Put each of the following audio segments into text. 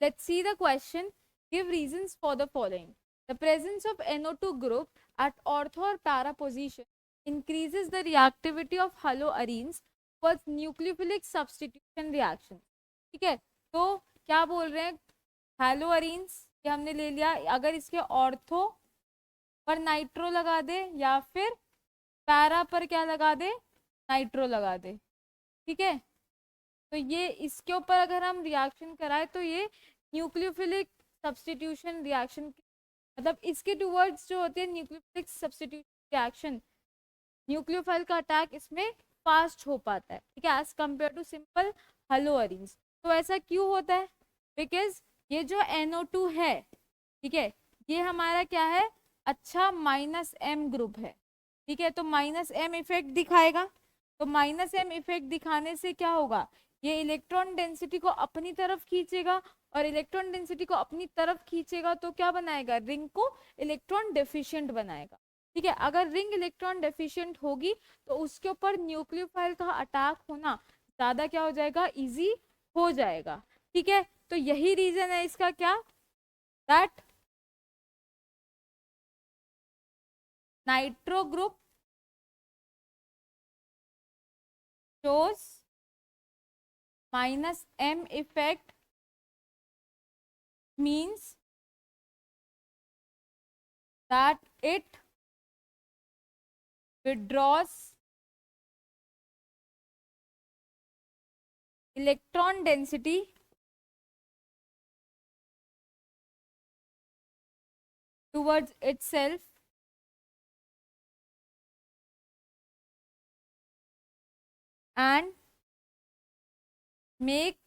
Let's see the question. Give reasons for the following. The presence of NO2 group at ortho or para position increases the reactivity of haloarenes towards nucleophilic substitution reaction. ठीक है, तो क्या बोल रहे हैं, हैलोअरीन्स ये हमने ले लिया, अगर इसके ऑर्थो पर नाइट्रो लगा दे या फिर पैरा पर क्या लगा दे, नाइट्रो लगा दे, ठीक है, तो ये इसके ऊपर अगर हम रिएक्शन कराए तो ये न्यूक्लियोफिलिक सब्स्टिट्यूशन रिएक्शन, मतलब इसके टूवर्ड्स जो होती है न्यूक्लियोफिलिक सब्स्टिट्यूशन रिएक्शन, न्यूक्लियोफाइल का अटैक इसमें फास्ट हो पाता है, ठीक है, एज कम्पेयर टू सिंपल हेलोअरीन्स। तो ऐसा क्यों होता है, बिकॉज ये जो NO2 है, ठीक है, ये हमारा क्या है, अच्छा -M ग्रुप है, ठीक है, तो -M इफेक्ट दिखाएगा, तो -M इफेक्ट दिखाने से क्या होगा, ये इलेक्ट्रॉन डेंसिटी को अपनी तरफ खींचेगा, और इलेक्ट्रॉन डेंसिटी को अपनी तरफ खींचेगा तो क्या बनाएगा, रिंग को इलेक्ट्रॉन डेफिशिएंट बनाएगा, ठीक है, अगर रिंग इलेक्ट्रॉन डेफिशिएंट होगी तो उसके ऊपर न्यूक्लियोफाइल का अटैक होना ज्यादा क्या हो जाएगा, इजी हो जाएगा, ठीक है, तो यही रीजन है इसका क्या, that nitro group shows -M effect means that it withdraws electron density towards itself and make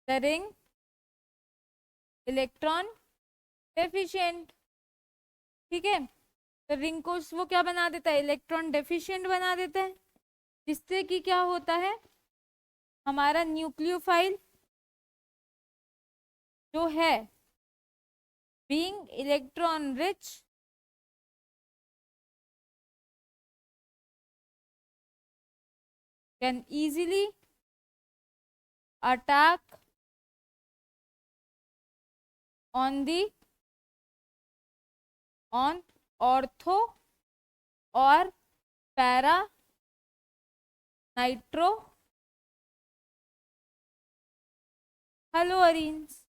the ring electron deficient, ठीक है, तो रिंग को वो क्या बना देता है, इलेक्ट्रॉन डेफिशिएंट बना देता है, जिससे कि क्या होता है, हमारा न्यूक्लियोफाइल जो है being electron rich can easily attack on ortho और पैरा नाइट्रो हेलोअरीन्स,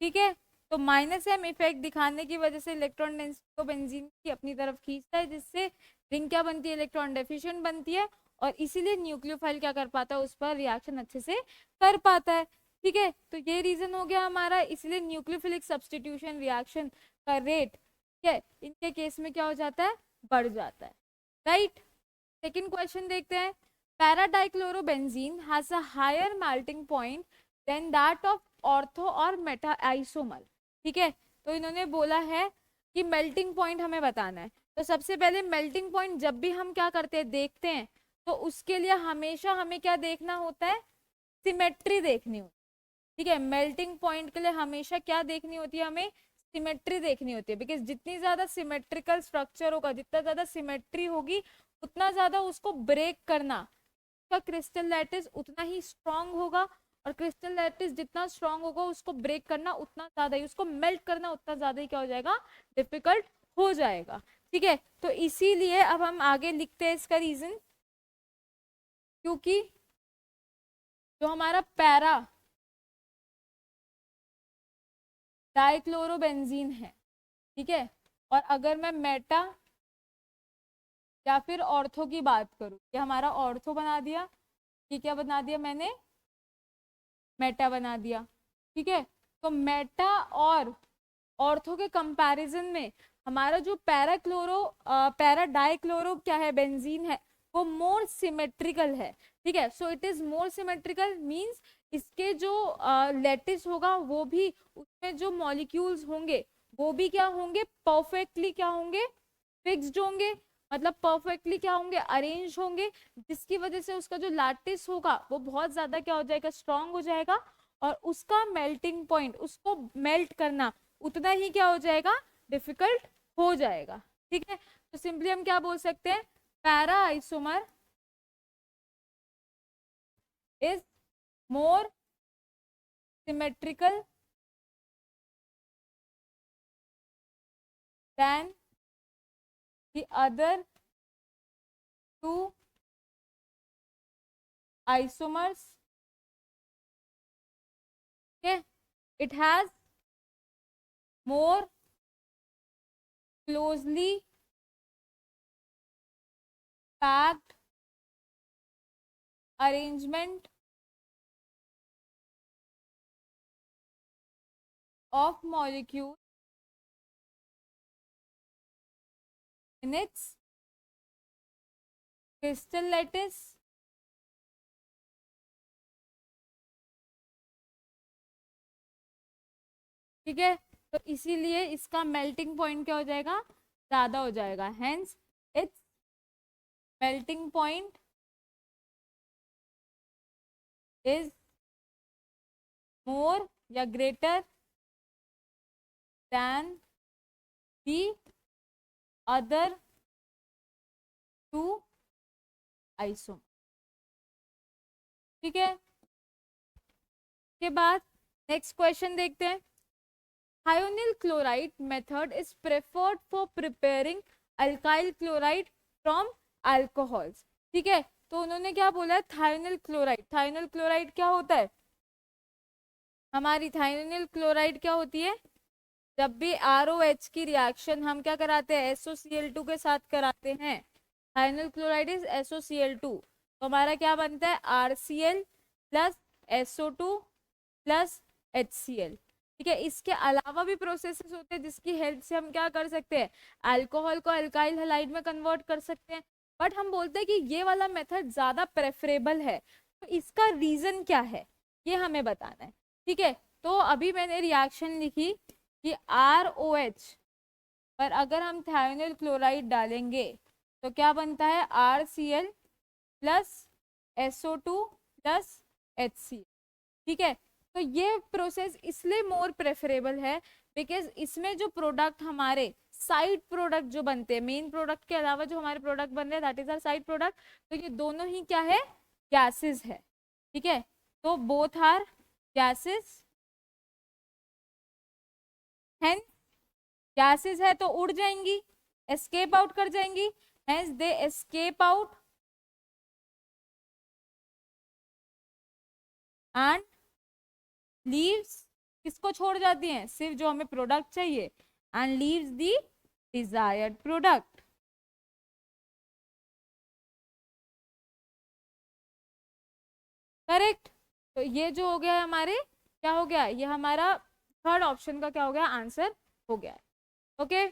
ठीक है, तो -M इफेक्ट दिखाने की वजह से इलेक्ट्रॉन डेंसिटी को बेंजीन की अपनी तरफ खींचता है, जिससे रिंग क्या बनती है, इलेक्ट्रॉन डेफिशिएंट बनती है, और इसीलिए न्यूक्लियोफाइल क्या कर पाता है, उस पर रिएक्शन अच्छे से कर पाता है, ठीक है, तो ये रीजन हो गया हमारा, इसलिए न्यूक्लियोफिलिक सब्स्टिट्यूशन रिएक्शन का रेट, ठीक है, इनके केस में क्या हो जाता है, बढ़ जाता है, राइट। सेकेंड क्वेश्चन देखते हैं, paradichlorobenzene has a higher melting point than that of ortho or meta isomer, ठीक है, तो इन्होंने बोला है कि मेल्टिंग पॉइंट हमें बताना है, तो सबसे पहले मेल्टिंग पॉइंट जब भी हम क्या करते हैं, देखते हैं, तो उसके लिए हमेशा हमें क्या देखना होता है, सिमेट्री देखनी होती है, ठीक है, मेल्टिंग पॉइंट के लिए हमेशा क्या देखनी होती है, हमें सिमेट्री देखनी होती है, बिकॉज जितनी ज्यादा सिमेट्रिकल स्ट्रक्चर होगा, जितना ज्यादा सिमेट्री होगी, उतना ज्यादा उसको ब्रेक करना, उसका क्रिस्टल लैटिस उतना ही स्ट्रांग होगा, और क्रिस्टल लैटिस जितना स्ट्रांग होगा उसको ब्रेक करना उतना ज्यादा ही, उसको मेल्ट करना उतना ज्यादा ही क्या हो जाएगा, डिफिकल्ट हो जाएगा, ठीक है, तो इसीलिए अब हम आगे लिखते हैं इसका रीजन, क्योंकि जो हमारा पैरा डाइक्लोरोबेंजीन है, ठीक है, और अगर मैं मेटा या फिर ऑर्थो की बात करूं, ये हमारा ऑर्थो बना दिया, ये क्या बना दिया मैंने, मेटा बना दिया, ठीक है, तो मेटा और ऑर्थो के कंपैरिजन में हमारा जो पैरा डाइक्लोरो क्या है, बेंजीन है, वो मोर सिमेट्रिकल है, ठीक है, so it is more symmetrical means इसके जो लेटिस होगा वो भी, उसमें जो मॉलिक्यूल्स होंगे वो भी क्या होंगे, परफेक्टली क्या होंगे, फिक्स्ड होंगे, मतलब परफेक्टली क्या होंगे, अरेंज होंगे, जिसकी वजह से उसका जो लैटिस होगा वो बहुत ज्यादा क्या हो जाएगा, स्ट्रांग हो जाएगा, और उसका मेल्टिंग पॉइंट, उसको मेल्ट करना उतना ही क्या हो जाएगा, डिफिकल्ट हो जाएगा, ठीक है, तो सिंपली हम क्या बोल सकते हैं, para isomer is more symmetrical than the other two isomers. Okay, it has more closely packed arrangement of molecules in its crystal lattice. ठीक है, तो इसीलिए इसका मेल्टिंग पॉइंट क्या हो जाएगा, ज्यादा हो जाएगा, hence it's melting point is more या greater than the other two isomer. ठीक है, के बाद नेक्स्ट क्वेश्चन देखते हैं. Thionyl chloride method is preferred for preparing alkyl chloride from alcohols. ठीक है, तो उन्होंने क्या बोला है, थायोनिल क्लोराइड. थायोनिल क्लोराइड क्या होता है हमारी, थायोनिल क्लोराइड क्या होती है, जब भी ROH की रिएक्शन हम क्या कराते हैं, SOCl2 के साथ कराते हैं, थायोनिल क्लोराइड इज SOCl2, तो हमारा क्या बनता है, RCl plus SO2 plus HCl. ठीक है, इसके अलावा भी प्रोसेसेस होते हैं जिसकी हेल्प से हम क्या कर सकते हैं, अल्कोहल को अल्काइल हैलाइड में कन्वर्ट कर सकते हैं, बट हम बोलते हैं कि ये वाला मेथड ज्यादा प्रेफरेबल है. तो इसका रीजन क्या है, ये हमें बताना है. ठीक है, तो अभी मैंने रिएक्शन लिखी कि ROH पर अगर हम थायोनिल क्लोराइड डालेंगे तो क्या बनता है, RCl plus SO2 plus HCl. ठीक है, तो ये प्रोसेस इसलिए मोर प्रेफरेबल है बिकॉज इसमें जो प्रोडक्ट हमारे साइड प्रोडक्ट जो बनते हैं, मेन प्रोडक्ट के अलावा जो हमारे प्रोडक्ट बन रहे हैं that is are side product, तो ये दोनों ही क्या है, गैसेस है. ठीक है, तो both are gases, hence gases है तो उड़ जाएंगी, एस्केप आउट कर जाएंगी, hence they escape out and leaves, किसको छोड़ जाती हैं, सिर्फ जो हमें प्रोडक्ट चाहिए, and leaves the desired product. Correct, तो ये जो हो गया है हमारे, क्या हो गया, ये हमारा थर्ड ऑप्शन का क्या हो गया, आंसर हो गया है. ओके